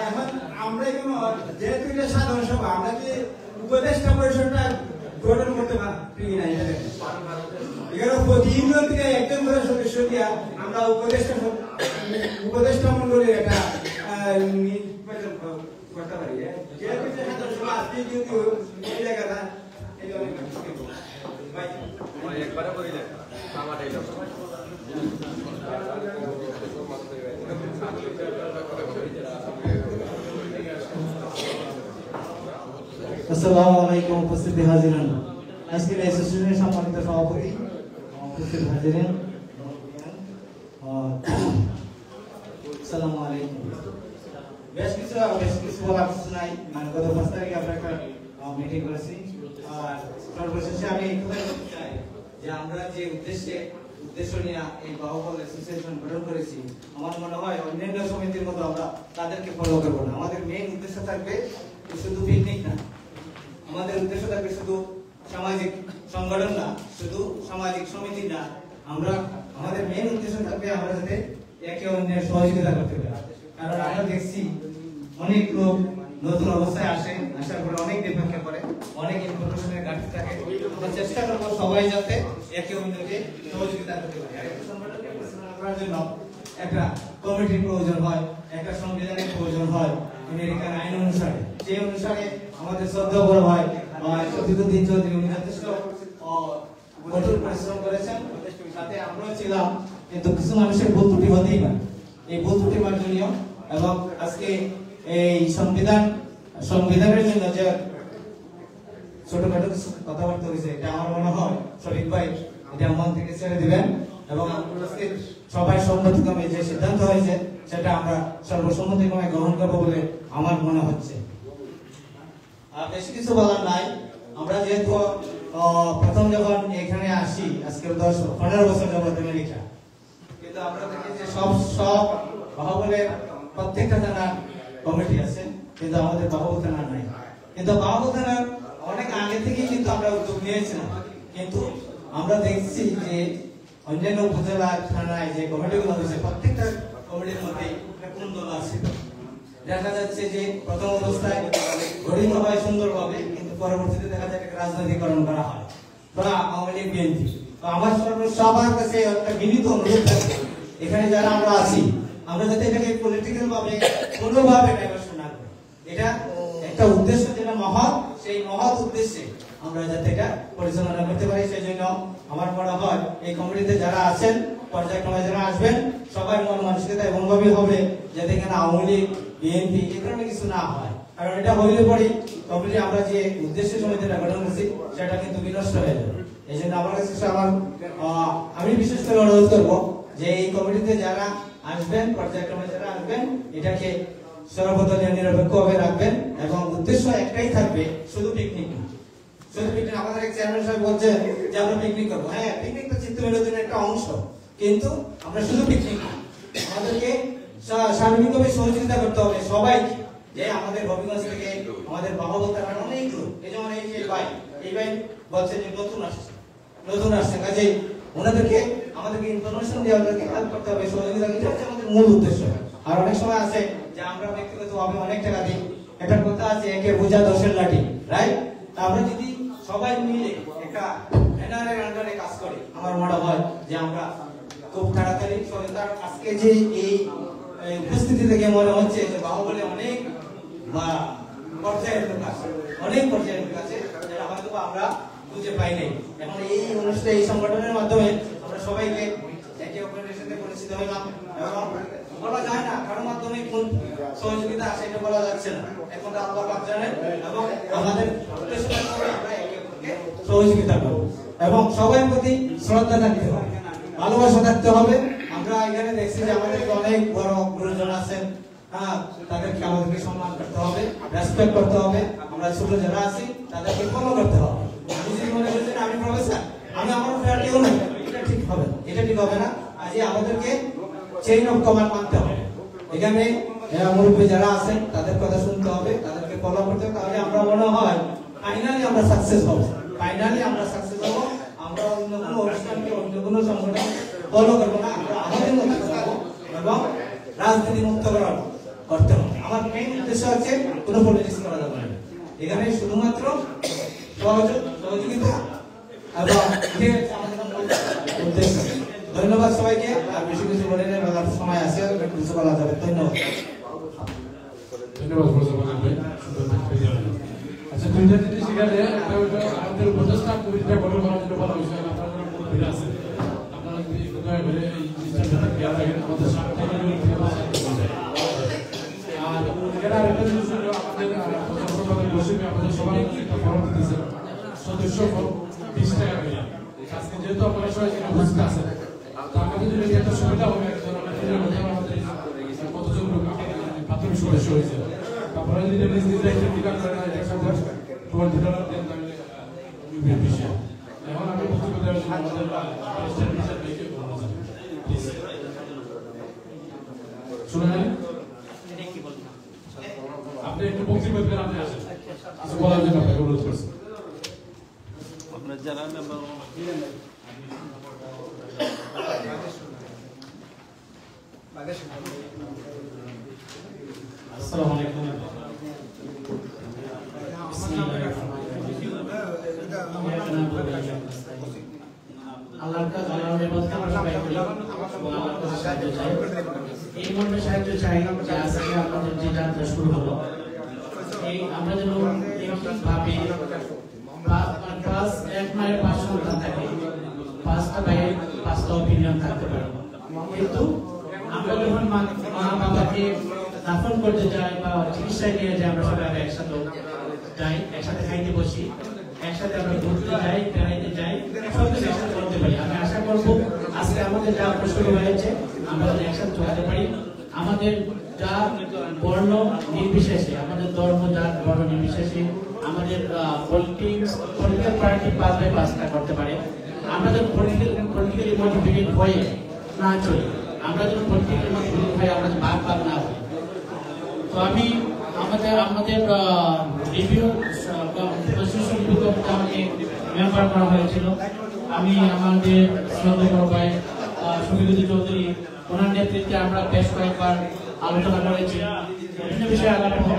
এখন আমরা এখানে যেহেতু এটা সাধারণ সভা আমরা কি উপদেষ্টা পরিষদটা গঠন করতে পারি না এখানে প্রতি ইউনিয়ন থেকে একজন করে সদস্য দিয়া আমরা উপদেষ্টা মন্ডলীর একটা নির্বাচন করতে পারি যেহেতু সাধারণ সভা আজকে যেহেতু এই জায়গাটা এই অনেক একবারে করে দেন আমার এই আসসালামু আলাইকুম উপস্থিত হাজিরান আজকের এই সেশনের সম্মানিত সভাপতি উপস্থিত হাজিরান আসসালামু আলাইকুম বেশ কিছু বলার কিছু নাই মানে গত 5 তারিখে আমরা একটা মিটিং করেছি আর সর্বশেষে আমি একটাই বলতে চাই যে আমরা যে উদ্দেশ্য নিয়ে এই বাহুবল অ্যাসোসিয়েশন গঠন করেছি আমার মনে হয় অন্যান্য সমিতির মতো আমরা তাদেরকে ফলো করবো না আমাদের মেইন উদ্দেশ্য থাকবে শুধু পিকনিক না আমাদের উদ্দেশ্য থাকবে শুধু সামাজিক সংগঠন না শুধু সামাজিক সমিতি না আমরা আমাদের মেইন উদ্দেশ্য থাকবে আমরা যাতে একে অন্যের সহযোগিতা করতে পারি কারণ আমরা দেখছি অনেক লোক নতুন অবস্থায় আসার পরে অনেক বিপক্ষে করে অনেক ইনফরমেশনের ঘাটতি থাকে আমরা চেষ্টা করব সবাই যাতে একে অন্যকে সহযোগিতা করতে পারে আর একটা সংগঠনকে পরিচালনা করার জন্য একটা কমিটির প্রয়োজন হয় একটা সংবিধানের প্রয়োজন হয় আমেরিকান আইন অনুসারে যে অনুসারে আমাদের শ্রদ্ধা বড় হয় সতীর্থদিন চৌধুরী উনি যথেষ্ট কঠোর পরিশ্রম করেছেন সাথে আমরাও ছিলাম কিন্তু কিছু মানুষের ভুল ত্রুটি হতেই পারে এই ভুল ত্রুটি মার্জনীয় এবং আজকে এই সংবিধানের জন্য যে ছোটখাটো কিছু কথাবার্তা হয়েছে এটা আমার মনে হয় শফিক ভাই এটা মন থেকে ছেড়ে দিবেন এবং সবাই সম্মতিক্রমে যে সিদ্ধান্ত হয়েছে সেটা আমরা সর্বসম্মতিক্রমে গ্রহণ করবো বলে আমার মনে হচ্ছে আর বেশি কিছু বলার নাই আমরা যেহেতু প্রথম যখন এখানে আসি আজকে 15 বছর যাবত আমেরিকা কিন্তু আমরা দেখি যে সব বাহুবলের প্রত্যেকটা থানার কমিটি আছে কিন্তু আমাদের বাহুবল থানা নাই কিন্তু বাহুবল থানার অনেক আগে থেকেই কিন্তু আমরা উদ্যোগ নিয়েছিলাম কিন্তু আমরা দেখছি যে অন্যান্য উপজেলা থানায় যে কমিটিগুলো হয়েছে প্রত্যেকটা কমিটির মধ্যে কোন দল আছে দেখা যাচ্ছে যে প্রথম অবস্থায় গঠিত হয় সুন্দরভাবে কিন্তু পরবর্তীতে দেখা যায় রাজনৈতিকরণ করা হয় বা আওয়ামী লীগ বিএনপি তো আমার সবার কাছে একটা বিনীত অনুরোধ থাকবে এখানে যারা আমরা আছি আমরা যাতে এটাকে পলিটিক্যাল ভাবে কোনোভাবে ডাইভার্সন না করি এটা একটা উদ্দেশ্য যেটা মহৎ সেই মহৎ উদ্দেশ্যে আমরা যাতে এটা পরিচালনা করতে পারি সেই জন্য আমার মনে হয় এই কমিটিতে যারা আছেন পর্যায়ক্রমে যারা আসবেন সবাই মন মানসিকতা এমনভাবে হবে যাতে এখানে আওয়ামী লীগ বিএনপি এই ধরনের কিছু না হয় কারণ এটা হইলে পরে কমিটি আমরা যে উদ্দেশ্য সমিতিটা গঠন করছি সেটা কিন্তু বিনষ্ট হয়ে যাবে এই জন্য আমার কাছে আমি বিশেষ করে অনুরোধ করবো যে এই কমিটিতে যারা আসবেন পর্যায়ক্রমে যারা আসবেন এটাকে সর্বদলীয় নিরপেক্ষভাবে রাখবেন এবং উদ্দেশ্য একটাই থাকবে শুধু পিকনিক না শুধু পিকনিক আমাদের এক চেয়ারম্যান সাহেব বলছেন যে আমরা পিকনিক করবো হ্যাঁ পিকনিক তো চিত্ত বিনোদনের একটা অংশ কিন্তু আমরা শুধু পিকনিক না আমাদেরকে সার্বিকভাবে সহযোগিতা করতে হবে সবাই যে আমাদের হবিগঞ্জ থেকে আমাদের বাহুবল থানার অনেক লোক এই যেমন এই যে এই ভাই বলছে যে নতুন আসছে কাজে ওনাদেরকে আমাদেরকে ইনফরমেশন দিয়ে ওদেরকে হেল্প করতে হবে সহযোগিতা করতে হবে আমাদের মূল উদ্দেশ্য আর অনেক সময় আছে যে আমরা ব্যক্তিগতভাবে অনেক টাকা দিই একটা কথা আছে একে বোঝা 10-এর লাঠি রাইট আমরা যদি সবাই মিলে একটা ব্যানারের আন্ডারে কাজ করি আমার মনে হয় যে আমরা খুব তাড়াতাড়ি সরকার আজকে যে এই উপস্থিতি থেকে মনে হচ্ছে যে বাহুবলে অনেক পর্যায়ের লোক আছে যারা হয়তো আমরা বুঝে পাই নাই এখন এই অনুষ্ঠানে এই সংগঠনের মাধ্যমে আমরা সবাইকে একে অপরের সাথে পরিচিত হলাম এবং বলা যায় না কারোর মাধ্যমে কোন সহযোগিতা আসে এটা বলা যাচ্ছে না এখন আল্লাহ পাক জানেন এবং আমাদের আমরা একে অপরকে সহযোগিতা করব এবং সবার প্রতি শ্রদ্ধা থাকতে হবে ভালোবাসা থাকতে হবে আমরা এখানে দেখছি যে আমাদের অনেক বড় গুরুজন আছেন তাদেরকে আমাদেরকে সম্মান করতে হবে রেসপেক্ট করতে হবে আমরা ছোট যারা আছি তাদেরকে ফলো করতে হবে আমি যদি মনে করছি আমি প্রফেসর আমি আমার ফ্রেন্ড কেউ না এটা ঠিক হবে না আজ আমাদেরকে চেইন অফ কমান্ড মানতে হবে এখানে মুরব্বী যারা আছেন তাদের কথা শুনতে হবে তাদেরকে ফলো করতে হবে তাহলে আমরা মনে হয় ফাইনালি আমরা সাকসেস হব আমরা অন্য কোনো অনুষ্ঠানকে অন্য কোনো সংগঠন ফলো করবো না আমরা আমাদের মতো এবং রাজনীতি মুক্ত করতে হবে। আমার মেইন উদ্দেশ্য হচ্ছে কোনো পলিটিক্স করা যাবে না, এখানে শুধুমাত্র সহযোগিতা এবং উদ্দেশ্য। ধন্যবাদ সবাইকে। আর বেশি কিছু বলে নেই, সময় আছে, কিছু বলা যাবে। ধন্যবাদ। ধন্যবাদ ভাই। আচ্ছা, দুইটা জিনিস এখানে আমাদের উপদেষ্টা কবিতা গঠন করার জন্য বলা হয়েছে, আপনারা যারা মন্ত্রীরা আছেন আপনারা যদি দয়া করে এই জিনিসটা খেয়াল রাখেন, আমাদের সামনে আর এখানে আরেকটা জিনিস হলো আমাদের বসে আমাদের সবার একটা ফর্ম দিতেছে, সদস্য ফর্ম 20 টাকা করে। আজকে যেহেতু আপনারা সবাই এখানে উপস্থিত আছেন, তো আমাদের জন্য একটা সুবিধা হবে, আমাদের কতজন লোক প্রাথমিক সদস্য হয়েছে, তারপরে যদি নিজ নিজ দায়িত্ব টিকা করে না একসাথে তোমার ঠিকানা দেন তাহলে বিষয়। এখন আমি বক্তব্য দেওয়ার জন্য আমাদের শুনে আপনি একটু বক্তব্য দেন, আপনি আসেন কিছু বলার জন্য আপনাকে অনুরোধ করছি। আপনার যারা মেম্বার আসসালামু আলাইকুম। আল্লাহর কাছে আল্লাহর ইবাদত আমরা সবাই করি এবং আল্লাহর কাছে সাহায্য চাই। এই মর্মে সাহায্য চাই যে আজকে আমাদের যে যাত্রা শুরু হলো, এই আমরা যেন ভাবে এক মায়ের 5 সন্তান থাকে, 5টা ভাইয়ের 5টা অপিনিয়ন থাকতে পারে, কিন্তু আমরা যখন মা বাবাকে দাফন করতে যাই বা চিকিৎসায় নিয়ে যাই, আমরা সবাই একসাথে যাই, একসাথে খাইতে বসি, একসাথে আমরা ঘুরতে যাই, বেড়াইতে যাই, সব কিছু একসাথে করতে পারি। আমি আশা করবো আজকে আমাদের যা শুরু হয়েছে আমরা একসাথে চলতে পারি। আমাদের যা বর্ণ নির্বিশেষে, আমাদের ধর্ম জাত বর্ণ নির্বিশেষে আমাদের পলিটিক্যাল পার্টি 5/5টা করতে পারে। আমরা যখন পলিটিক্যালি মোটিভেটেড হয়ে না চলি, আমরা যখন পলিটিক্যালি মোটিভেটেড হয়ে আমরা ভাগ না হই। তো আমি আমাদের রিভিউ আমাকে মেম্বার করা হয়েছিল। আমি আমাদের শ্রদ্ধেয় ভাই শফিকুদ্দিন চৌধুরী, ওনার নেতৃত্বে আমরা বেশ কয়েকবার আলোচনা করেছি, বিভিন্ন বিষয়ে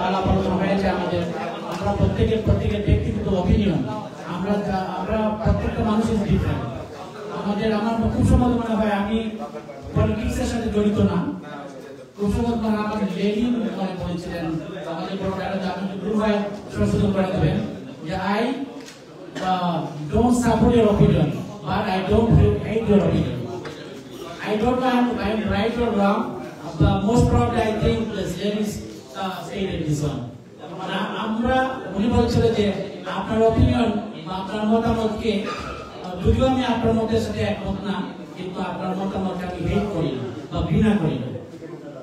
আলাপ আলোচনা হয়েছে। আমরা প্রত্যেকের ব্যক্তিগত অপিনিয়ন, আমরা প্রত্যেকটা মানুষের ডিফারেন্ট। আমার খুব সময় মনে হয় আমি পলিটিক্সের সাথে জড়িত না, খুব সময় মনে হয় আমার লেনিন মনে বলেছিলেন, আমাদের বড় গুরু ভাই সংশোধন করে দেবেন যে I don't support your opinion, but I don't hate your opinion. I don't know I am right or wrong, but most probably I think the Lenin stated this one. আমরা উনি বলছিল যে আপনার অপিনিয়ন বা আপনার মতামতকে, যদিও আমি আপনার মতের সাথে একমত না, কিন্তু আপনার মতামতকে আমি হেট করি না বা ঘৃণা করি না।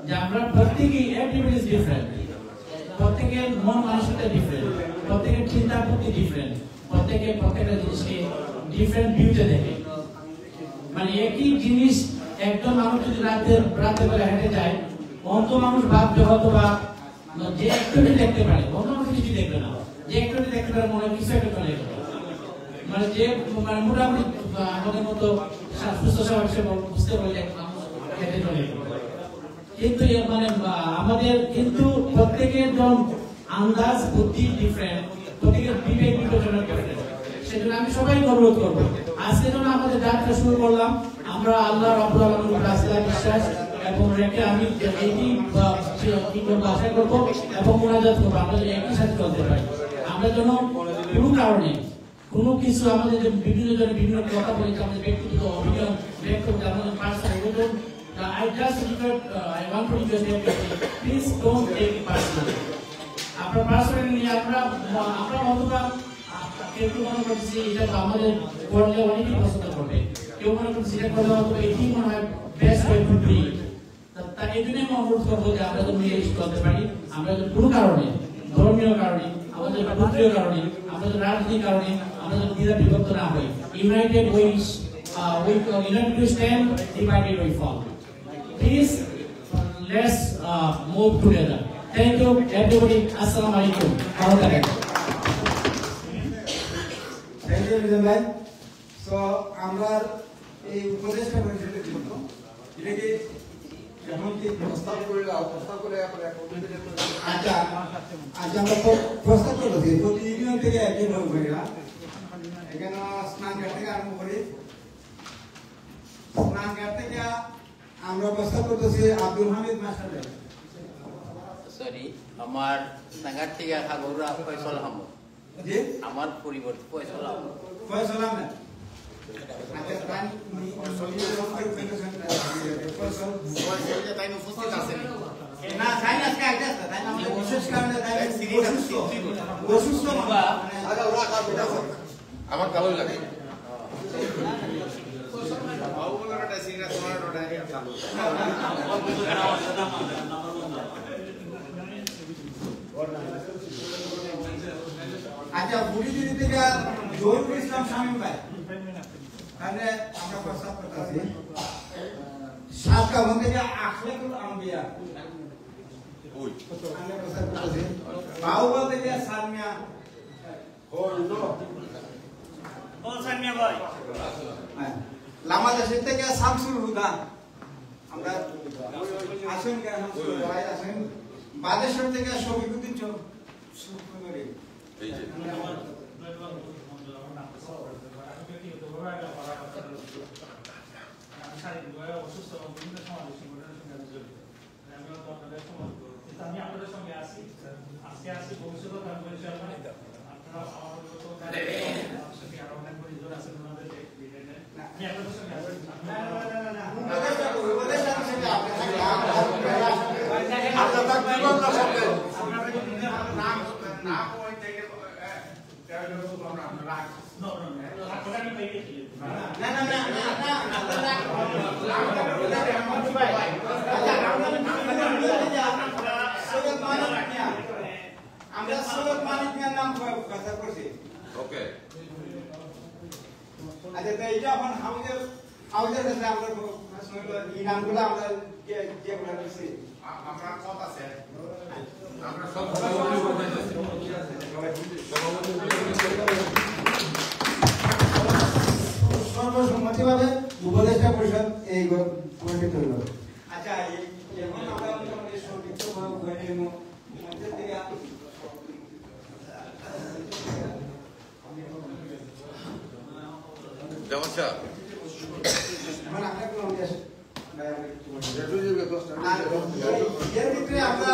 যে আমরা প্রত্যেকেই এভরিবডি ইজ ডিফারেন্ট, প্রত্যেকের মন মানসিকতা ডিফারেন্ট, প্রত্যেকের চিন্তা বুদ্ধি ডিফারেন্ট, প্রত্যেকটা জিনিসকে ডিফারেন্ট ভিউতে দেখে। মানে একই জিনিস একজন মানুষ যদি রাতে বেলা হেঁটে যায়, অন্য মানুষ ভাববে হয়তো বা যে একটুটি দেখতে পারে, অন্য মানুষ কিছু দেখবে না, যে একটুটি দেখতে পারে মনে কিছু একটা চলে গেল। মানে যে মোটামুটি আমাদের মতো সুস্থ স্বাভাবিক বুঝতে পারলে হেঁটে চলে গেল। কিন্তু আমাদের কিন্তু প্রত্যেকের আন্দাজ বুদ্ধি ডিফারেন্ট, প্রত্যেকের বিবেক বিবেচনা ডিফারেন্ট। সেজন্য আমি সবাইকে অনুরোধ করবো, আজকে যখন আমাদের যাত্রা শুরু করলাম, আমরা আল্লাহ রাব্বুল আলামিনের রাস্তায় বিশ্বাস এবং রেখে আমি আশা করবো এবং মোনাজাত করবো, আমরা যেন একই সাথে চলতে পারি। আমরা যেন কোনো কারণে কোনো কিছু আমাদের যে বিভিন্ন জনের বিভিন্ন কথা বলেছে, আমাদের ব্যক্তিগত অভিযোগ ব্যক্ত করতে আমাদের personal I just request, I want to request everybody, please don't take it personally. আপনার পার্সোনালি আমরা অথবা কেউ মনে করছি এটা আমাদের করলে অনেকেই পছন্দ করবে, কেউ মনে করছি এটা করলে হয়তো এটি মনে হয় best way to do it. তাই এই জন্যই আমি অনুরোধ করবো যে আমরা যদি মিলে চলতে পারি, আমরা যদি কোনো কারণে, ধর্মীয় কারণে, আমাদের গোত্রীয় কারণে, আমাদের রাজনৈতিক কারণে আমরা যদি দ্বিধা বিভক্ত না হই, United we stand, divided we fall. Please, let's move together. Thank you, everybody. Assalamu alaikum. Thank you, Mr. Bhai. So, আমরা এই উপদেশটা পরিষদের জন্য এটাকে এখন কি প্রস্তাব করে আচ্ছা আচ্ছা আমরা প্রস্তাব করতেছি প্রতি ইউনিয়ন থেকে একজন লোক হইয়া এখানে স্নানঘাট থেকে আরম্ভ করি স্নানঘাট থেকে আমরা প্রস্তাব করতেছি আব্দুল হামিদ মাস্টার সরি আমার সাঙ্গার থেকে খাগড়া ফয়সল আহমদ জি আমার পরিবর্তে ফয়সল আহমদ ফয়সল আহমেদ আচ্ছা তাই উপস্থিত আছেন না তাই না আজকে আইতে আসতে তাই না আমাদের বিশেষ কারণে তাই অসুস্থ আমার ভালোই লাগে আচ্ছা বুড়িদিনী থেকে জহুরুল ইসলাম শামীম ভাই তাহলে আমরা প্রস্তাব করতেছি সাতকাবন থেকে আখলাকুল আম্বিয়া আমরা প্রস্তাব করতেছি বাহুবল থেকে সালমিয়া লামাদেশের থেকে শামসুল হুদা আমরা আসুন কেন শামসুল হুদা ভাই আসুন বাদেশ্বর থেকে শফিকুদ্দিন চৌধুরী আমি আপনাদের সঙ্গে আছি আজকে আছি ভবিষ্যতে আপনারা আরো অনেক পরিজন আছেন ওনাদের আমি আপনাদের সঙ্গে আছি আমরা সৈয়দ মানিক মিয়ার নাম কথা করছি ওকে আচ্ছা তো এটা এখন আমাদের কাছে আমরা এই নামগুলো আমরা যেগুলো দিচ্ছি আমরা কত আছে আমরা সব সর্বসম্মতিভাবে উপদেষ্টা পরিষদ এই গঠিত হইল আচ্ছা এখন আমরা মোটামুটি সংক্ষিপ্ত মধ্যে থেকে যেমন স্যার এখন আমরা কোনো দেশ এর ভিতরে আমরা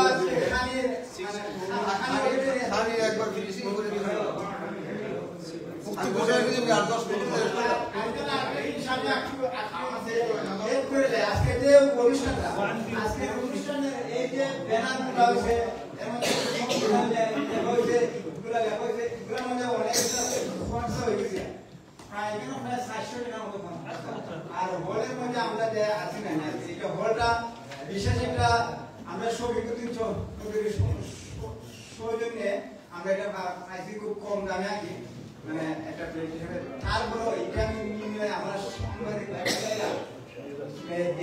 একবার ফিনিশিং করে দিলাম মুক্তি বসে গেছে আর 10 মিনিট আজকে যে অনুষ্ঠানটা আজকে অনুষ্ঠানে এই যে ব্যানার গুলা হয়েছে এমন হয়েছে এগুলা হয়েছে এগুলা মধ্যে অনেক খরচা হয়ে গেছে প্রায় এখানে প্রায় 700 টাকার মতো আর হলের মধ্যে আমরা যে আছি না এটা হলটা বিশেষ একটা আমরা শফিকুদ্দিন চৌধুরী সৌজন্যে আমরা এটা পাইছি খুব কম দামে আছি মানে একটা প্লেট হিসেবে তারপরে এটা আমি আমরা সাংবাদিক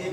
এই